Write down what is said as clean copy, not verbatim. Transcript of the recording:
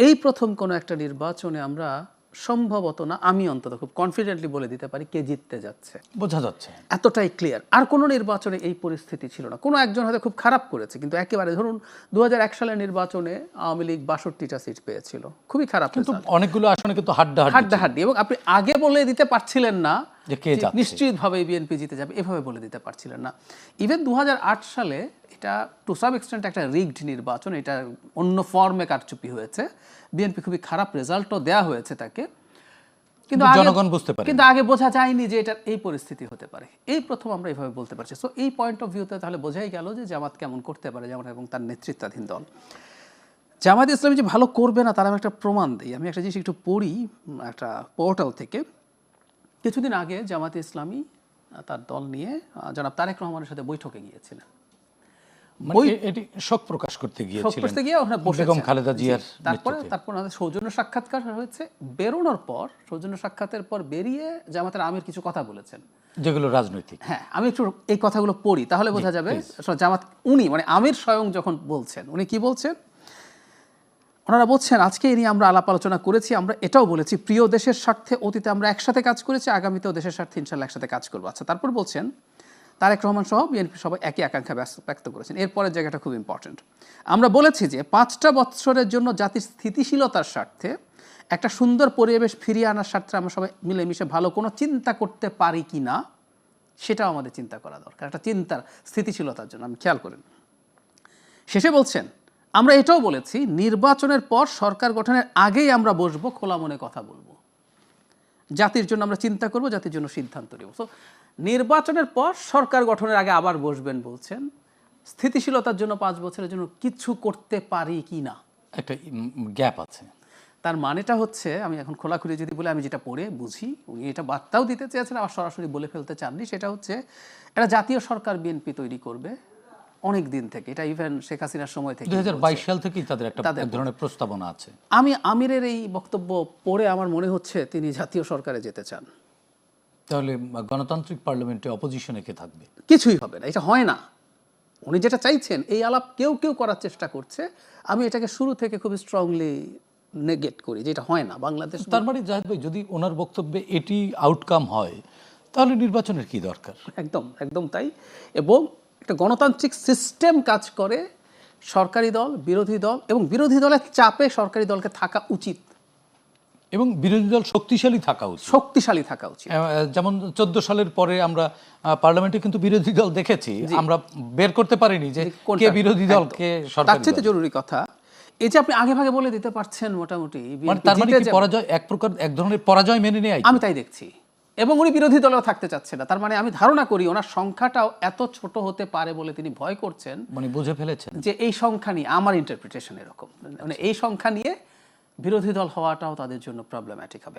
এই প্রথম কোনো একটা নির্বাচনে আমরা সম্ভবত না, আমি অন্তত খুব কনফিডেন্টলি বলে দিতে পারি কে জিততে যাচ্ছে, বোঝা যাচ্ছে এতটাই ক্লিয়ার। আর কোনো নির্বাচনে এই পরিস্থিতি ছিল না। কোনো একজন হয়তো খুব খারাপ করেছে, কিন্তু একেবারে ধরুন 2001 সালের নির্বাচনে আওয়ামী লীগ 62টা সিট পেয়েছিল, খুবই খারাপ, কিন্তু অনেকগুলো আসনে কিন্তু হাড্ডাহাড্ডি, এবং আপনি আগে বলে দিতে পারছিলেন না যে কে যাচ্ছে, নিশ্চিতভাবে বিএনপি জিতে যাবে, এভাবে বলে দিতে পারছিলেন না। ইভেন 2008 সালে এটা টু সাম এক্সটেন্ট একটা রিগড নির্বাচন, এটা অন্য ফর্মে কারচুপি হয়েছে, বিএনপি খুবই খারাপ রেজাল্টও দেয়া হয়েছে তাকে, কিন্তু জনগণ বুঝতে পারে, কিন্তু আগে বোঝা যায়নি যে এটা এই পরিস্থিতি হতে পারে। এই প্রথম আমরা এইভাবে বলতে পারছি। সো এই পয়েন্ট অফ ভিউতে তাহলে বোঝাই গেল যে জামাত কেমন করতে পারে, জামাত এবং তার নেতৃত্বাধীন দল। জামাত ইসলামী যে ভালো করবে না তার আমি একটা প্রমাণ দিই। আমি একটা জিনিস একটু পড়ি একটা পোর্টাল থেকে। কিছুদিন আগে জামাত ইসলামী তার দল নিয়ে জনাব তারেক রহমানের সাথে বৈঠকে গিয়েছিলেন। এটি শোক প্রকাশ করতে গিয়েছিলেন বেগম খালেদা জিয়ার। তারপর আমাদের সৌজন্য সাক্ষাৎকার হয়েছে। বেরোনোর পর, সৌজন্য সাক্ষাতের পর বেরিয়ে জামাতের আমির কিছু কথা বলেছেন যেগুলো রাজনৈতিক। হ্যাঁ, আমি একটু এই কথাগুলো পড়ি, তাহলে বোঝা যাবে জামাত উনি মানে আমির স্বয়ং যখন বলছেন, উনি কি বলছেন। ওনারা বলছেন, আজকে এই নিয়ে আমরা আলাপ আলোচনা করেছি, আমরা এটাও বলেছি প্রিয় দেশের স্বার্থে অতীতে আমরা একসাথে কাজ করেছি, আগামীতেও দেশের স্বার্থে ইনশাল্লাহ একসাথে কাজ করবো। আচ্ছা, তারপর বলছেন তারেক রহমান সহ বিএনপি সবাই একই আকাঙ্ক্ষা ব্যক্ত করেছেন। এরপরের জায়গাটা খুব ইম্পর্টেন্ট। আমরা বলেছি যে 5টা বৎসরের জন্য জাতির স্থিতিশীলতার স্বার্থে একটা সুন্দর পরিবেশ ফিরিয়ে আনার স্বার্থে আমরা সবাই মিলেমিশে ভালো কোনো চিন্তা করতে পারি কি না, সেটাও আমাদের চিন্তা করা দরকার, একটা চিন্তার স্থিতিশীলতার জন্য। আমি খেয়াল করেন, শেষে বলছেন, আমরা এটাও বলেছি নির্বাচনের পর সরকার গঠনের আগেই আমরা বসবো, খোলা মনে কথা বলবো, জাতির জন্য আমরা চিন্তা করব, জাতির জন্য সিদ্ধান্ত নেব। তো নির্বাচনের পর সরকার গঠনের আগে আবার বসবেন বলছেন, স্থিতিশীলতার জন্য 5 বছরের জন্য কিছু করতে পারি কি না, একটা গ্যাপ আছে। তার মানেটা হচ্ছে, আমি এখন খোলাখুলি যদি বলে, আমি যেটা পড়ে বুঝি, উনি এটা বার্তাও দিতে চেয়েছেন, আবার সরাসরি বলে ফেলতে চাননি, সেটা হচ্ছে একটা জাতীয় সরকার বিএনপি তৈরি করবে অনেক দিন থেকে। এটা ইভেন শেখ হাসিনার সময় থেকে, 2022 সাল থেকেই তাদের একটা এক ধরনের প্রস্তাবনা আছে। আমি আমিরের এই বক্তব্য পড়ে আমার মনে হচ্ছে তিনি জাতীয় সরকারে যেতে চান। তাহলে গণতান্ত্রিক পার্লামেন্টে অপোজিশনে কে থাকবে? কিছুই হবে না, এটা হয় না। উনি যেটা চাইছেন, এই আলাপ কেউ কেউ করার চেষ্টা করছে, আমি এটাকে শুরু থেকে খুব স্ট্রংলি নেগেট করি, যেটা হয় না বাংলাদেশ। তার মানে জাহিদ ভাই, যদি ওনার বক্তব্যে এটি আউটকাম হয় তাহলে নির্বাচনের কি দরকার? একদম একদম তাই। এবং একটা গণতান্ত্রিক সিস্টেম কাজ করে, সরকারি দল, বিরোধী দল, এবং বিরোধী দলের চাপে সরকারি দলকে থাকা উচিত, এবং বিরোধী দল শক্তিশালী থাকা উচিত, শক্তিশালী থাকা উচিত। যেমন 14 সালের পরে আমরা পার্লামেন্টে কিন্তু বিরোধী দল দেখেছি, আমরা বের করতে পারিনি যে কে বিরোধী দল কে সরকারি দল। তার চেয়ে জরুরি কথা, এই যে আপনি আগে ভাগে বলে দিতে পারছেন মোটামুটি, তার মানে কি পরাজয় এক প্রকার, এক ধরনের পরাজয় মেনে নেয়? আমি তাই দেখছি। এবং উনি বিরোধী দলেও থাকতে চাচ্ছে না, তার মানে আমি ধারণা করি ওনার সংখ্যাটাও এত ছোট হতে পারে বলে তিনি ভয় করছেন, মানে বুঝে ফেলেছেন যে এই সংখ্যা নিয়ে, আমার ইন্টারপ্রিটেশন এরকম, মানে এই সংখ্যা নিয়ে বিরোধী দল হওয়াটাও তাদের জন্য প্রবলেম্যাটিক হবে।